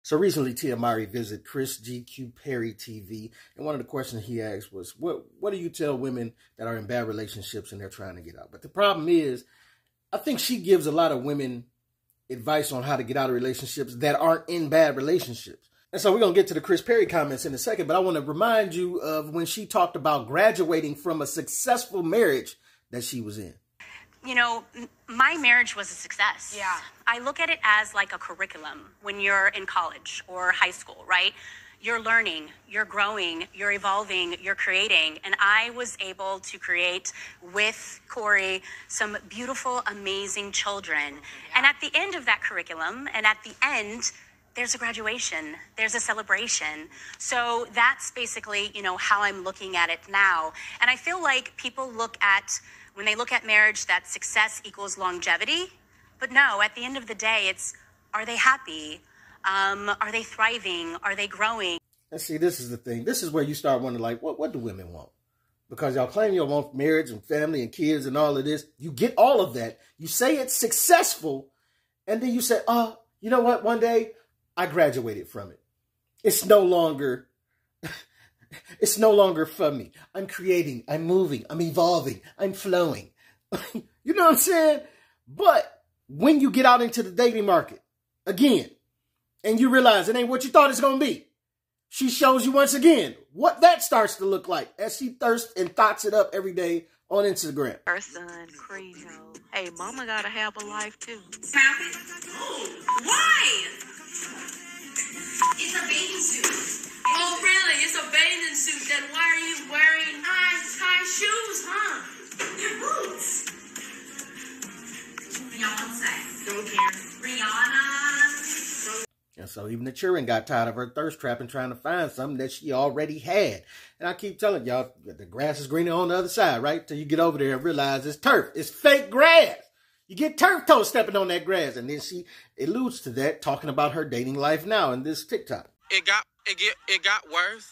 So recently, Tia Mowry visited Chris GQ Perry TV, and one of the questions he asked was, what do you tell women that are in bad relationships and they're trying to get out? But the problem is, I think she gives a lot of women advice on how to get out of relationships that aren't in bad relationships. And so we're going to get to the Chris Perry comments in a second, but I want to remind you of when she talked about graduating from a successful marriage that she was in. You know, my marriage was a success. Yeah. I look at it as like a curriculum when you're in college or high school, right? You're learning, you're growing, you're evolving, you're creating. And I was able to create with Corey some beautiful, amazing children. Yeah. And at the end of that curriculum, and at the end, there's a graduation, there's a celebration. So that's basically, you know, how I'm looking at it now. And I feel like people look at, when they look at marriage, that success equals longevity. But no, at the end of the day, it's, are they happy? Are they thriving? Are they growing? And see, this is the thing. This is where you start wondering, like, what do women want? Because y'all claim you want marriage and family and kids and all of this. You get all of that. You say it's successful. And then you say, oh, you know what? One day I graduated from it. It's no longer... It's no longer for me. I'm creating, I'm moving, I'm evolving, I'm flowing. You know what I'm saying? But when you get out into the dating market, again, and you realize it ain't what you thought it's going to be, she shows you once again what that starts to look like as she thirsts and thoughts it up every day on Instagram. Her son, Creole. Hey, mama got to have a life too. Why? It's a bathing suit. Oh, really? It's a bathing suit. Then why are you wearing high shoes, huh? They're boots. Beyonce. Don't care. Rihanna. And so even the children got tired of her thirst trap and trying to find something that she already had. And I keep telling y'all, the grass is greener on the other side, right? Till you get over there and realize it's turf. It's fake grass. You get turf toes stepping on that grass. And then she alludes to that, talking about her dating life now in this TikTok. It got worse,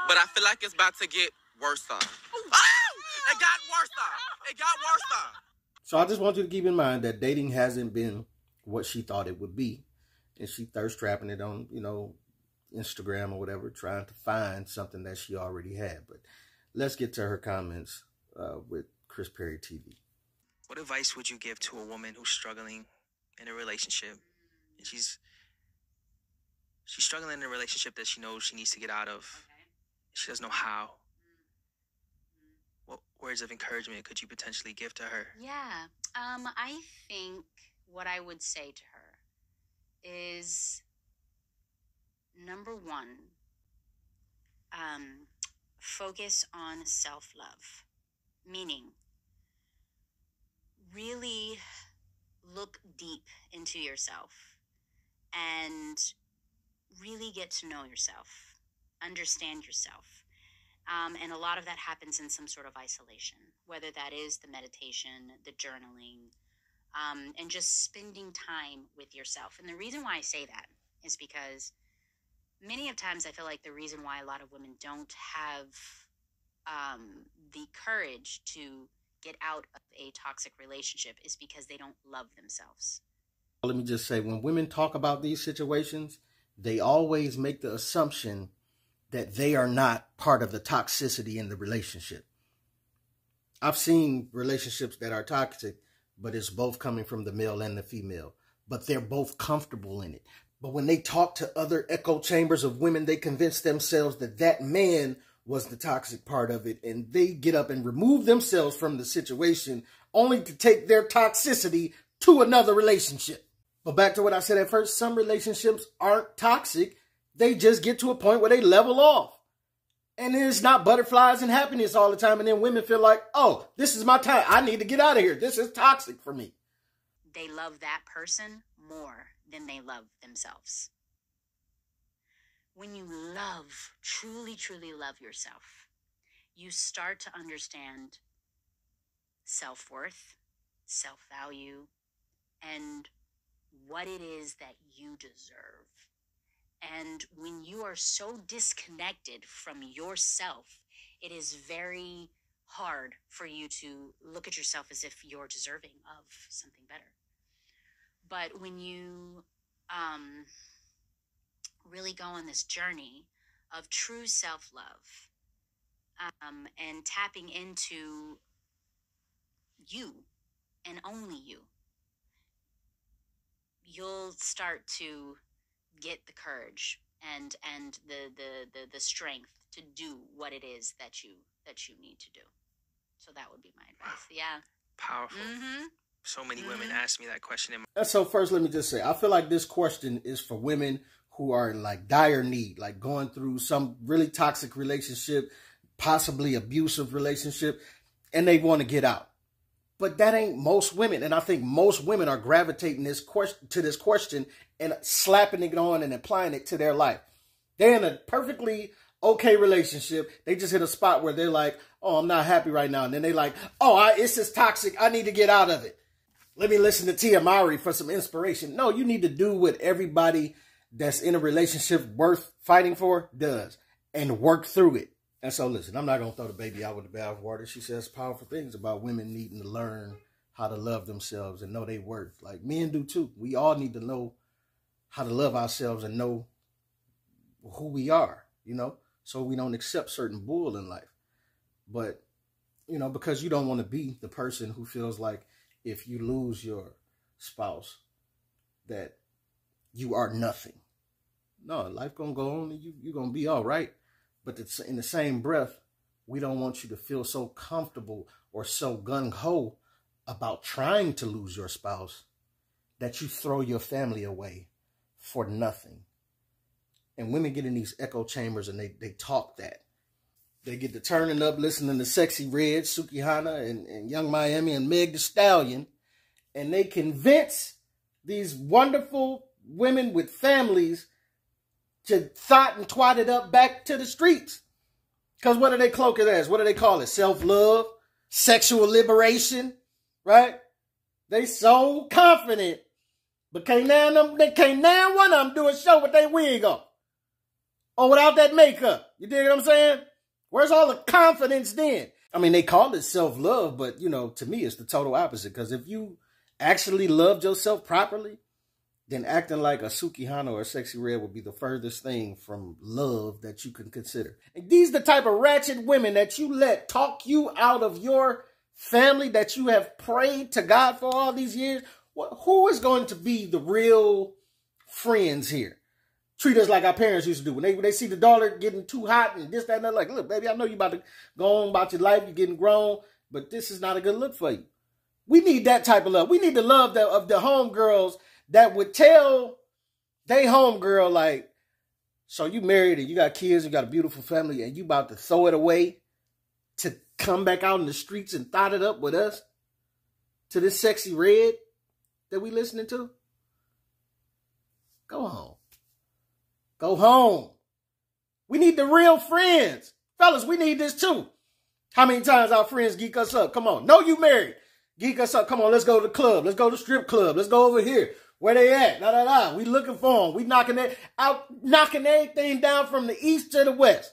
but I feel like it's about to get worse. Oh! It got worse. It got worse. So I just want you to keep in mind that dating hasn't been what she thought it would be. And she thirst trapping it on, you know, Instagram or whatever, trying to find something that she already had. But let's get to her comments with Chris Perry TV. What advice would you give to a woman who's struggling in a relationship? And she's struggling in a relationship that she knows she needs to get out of. Okay. She doesn't know how. What words of encouragement could you potentially give to her? Yeah, I think what I would say to her is, number one, focus on self-love. Meaning, really look deep into yourself and really get to know yourself, understand yourself. And a lot of that happens in some sort of isolation, whether that is the meditation, the journaling, and just spending time with yourself. And the reason why I say that is because many of times I feel like the reason why a lot of women don't have the courage to get out of a toxic relationship is because they don't love themselves. Let me just say, when women talk about these situations, they always make the assumption that they are not part of the toxicity in the relationship. I've seen relationships that are toxic, but it's both coming from the male and the female, but they're both comfortable in it. But when they talk to other echo chambers of women, they convince themselves that that man was the toxic part of it, and they get up and remove themselves from the situation only to take their toxicity to another relationship. But back to what I said at first, some relationships aren't toxic. They just get to a point where they level off. And it's not butterflies and happiness all the time. And then women feel like, oh, this is my time. I need to get out of here. This is toxic for me. They love that person more than they love themselves. When you love, truly, truly love yourself, you start to understand self-worth, self-value, and what it is that you deserve. And when you are so disconnected from yourself, it is very hard for you to look at yourself as if you're deserving of something better. But when you really go on this journey of true self-love, and tapping into you and only you, you'll start to get the courage and the strength to do what it is that you need to do. So that would be my advice. Yeah. Powerful. So many women ask me that question. And so first, let me just say, I feel like this question is for women who are in like dire need, like going through some really toxic relationship, possibly abusive relationship, and they want to get out. But that ain't most women. And I think most women are gravitating this question and slapping it on and applying it to their life. They're in a perfectly okay relationship. They just hit a spot where they're like, oh, I'm not happy right now. And then they like, oh, it's just toxic. I need to get out of it. Let me listen to Tia Mowry for some inspiration. No, you need to do what everybody that's in a relationship worth fighting for does and work through it. And so, listen, I'm not going to throw the baby out with the bathwater. She says powerful things about women needing to learn how to love themselves and know their worth. Like men do too. We all need to know how to love ourselves and know who we are, you know, so we don't accept certain bull in life. But, you know, because you don't want to be the person who feels like if you lose your spouse that you are nothing. No, life going to go on and you're going to be all right. But in the same breath, we don't want you to feel so comfortable or so gung-ho about trying to lose your spouse that you throw your family away for nothing. And women get in these echo chambers and they talk that. They get to turning up, listening to Sexy Red, Suki Hana, and Young Miami, and Meg Thee Stallion. And they convince these wonderful women with families to thought and twat it up back to the streets. Because what do they cloak it as? What do they call it? Self-love? Sexual liberation? Right? They so confident. But can't now one of them do a show with their wig on. Or without that makeup. You dig what I'm saying? Where's all the confidence then? I mean, they call it self-love, but, you know, to me, it's the total opposite. Because if you actually loved yourself properly, then acting like a Suki Hana or a Sexy Red would be the furthest thing from love that you can consider. And these the type of ratchet women that you let talk you out of your family that you have prayed to God for all these years. Who is going to be the real friends here? Treat us like our parents used to do. When they see the daughter getting too hot and this, that, and that, like, look, baby, I know you about to go on about your life. You're getting grown, but this is not a good look for you. We need that type of love. We need the love of the homegirls that would tell they homegirl, like, so you married and you got kids, you got a beautiful family, and you about to throw it away to come back out in the streets and thought it up with us to this Sexy Red that we listening to? Go home. Go home. We need the real friends. Fellas, we need this too. How many times our friends geek us up? Come on. No, you married. Geek us up. Come on, let's go to the club. Let's go to the strip club. Let's go over here. Where they at? Da, da, da. We looking for them. We knocking everything down from the east to the west.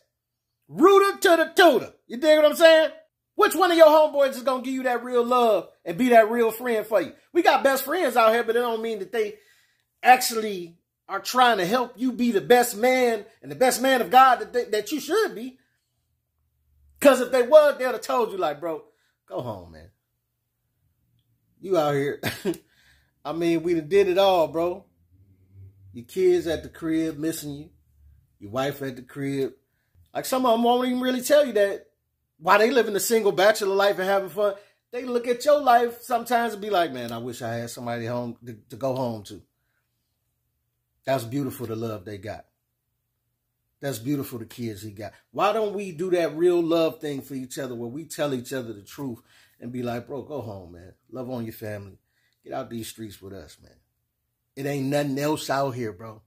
Rooter to the tutor. You dig what I'm saying? Which one of your homeboys is going to give you that real love and be that real friend for you? We got best friends out here, but it don't mean that they actually are trying to help you be the best man and the best man of God that you should be. Because if they was, they'd have told you, like, bro, go home, man. You out here. I mean, we did it all, bro. Your kids at the crib missing you. Your wife at the crib. Like, some of them won't even really tell you that while they living a single bachelor life and having fun, they look at your life sometimes and be like, man, I wish I had somebody home to go home to. That's beautiful, the love they got. That's beautiful, the kids he got. Why don't we do that real love thing for each other where we tell each other the truth and be like, bro, go home, man. Love on your family. Get out these streets with us, man. It ain't nothing else out here, bro.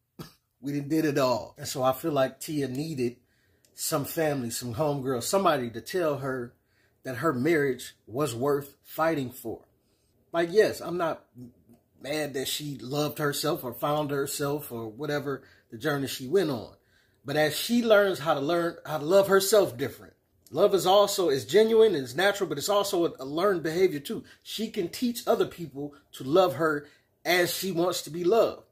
We did it all. And so I feel like Tia needed some family, some homegirl, somebody to tell her that her marriage was worth fighting for. Like, yes, I'm not mad that she loved herself or found herself or whatever the journey she went on. But as she learns how to love herself different, love is genuine, it's natural, but it's also a learned behavior too. She can teach other people to love her as she wants to be loved.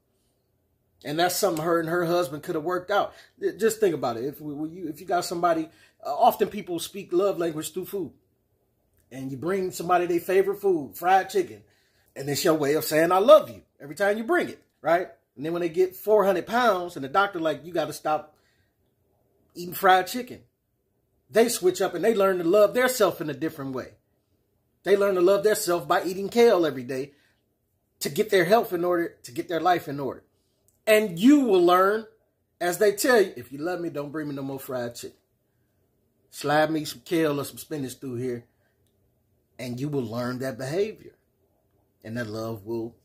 And that's something her and her husband could have worked out. Just think about it. If you got somebody, often people speak love language through food. And you bring somebody their favorite food, fried chicken, and it's your way of saying I love you every time you bring it, right? And then when they get 400 pounds and the doctor like, you got to stop eating fried chicken, they switch up and they learn to love their self in a different way. They learn to love their self by eating kale every day to get their health in order, to get their life in order. And you will learn, as they tell you, if you love me, don't bring me no more fried chicken. Slide me some kale or some spinach through here. And you will learn that behavior. And that love will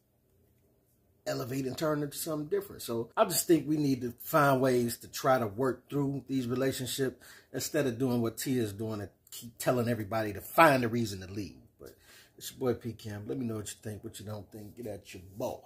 elevate and turn into something different. So I just think we need to find ways to try to work through these relationships instead of doing what Tia is doing and keep telling everybody to find a reason to leave. But it's your boy P. Cam. Let me know what you think, what you don't think. Get at your boy.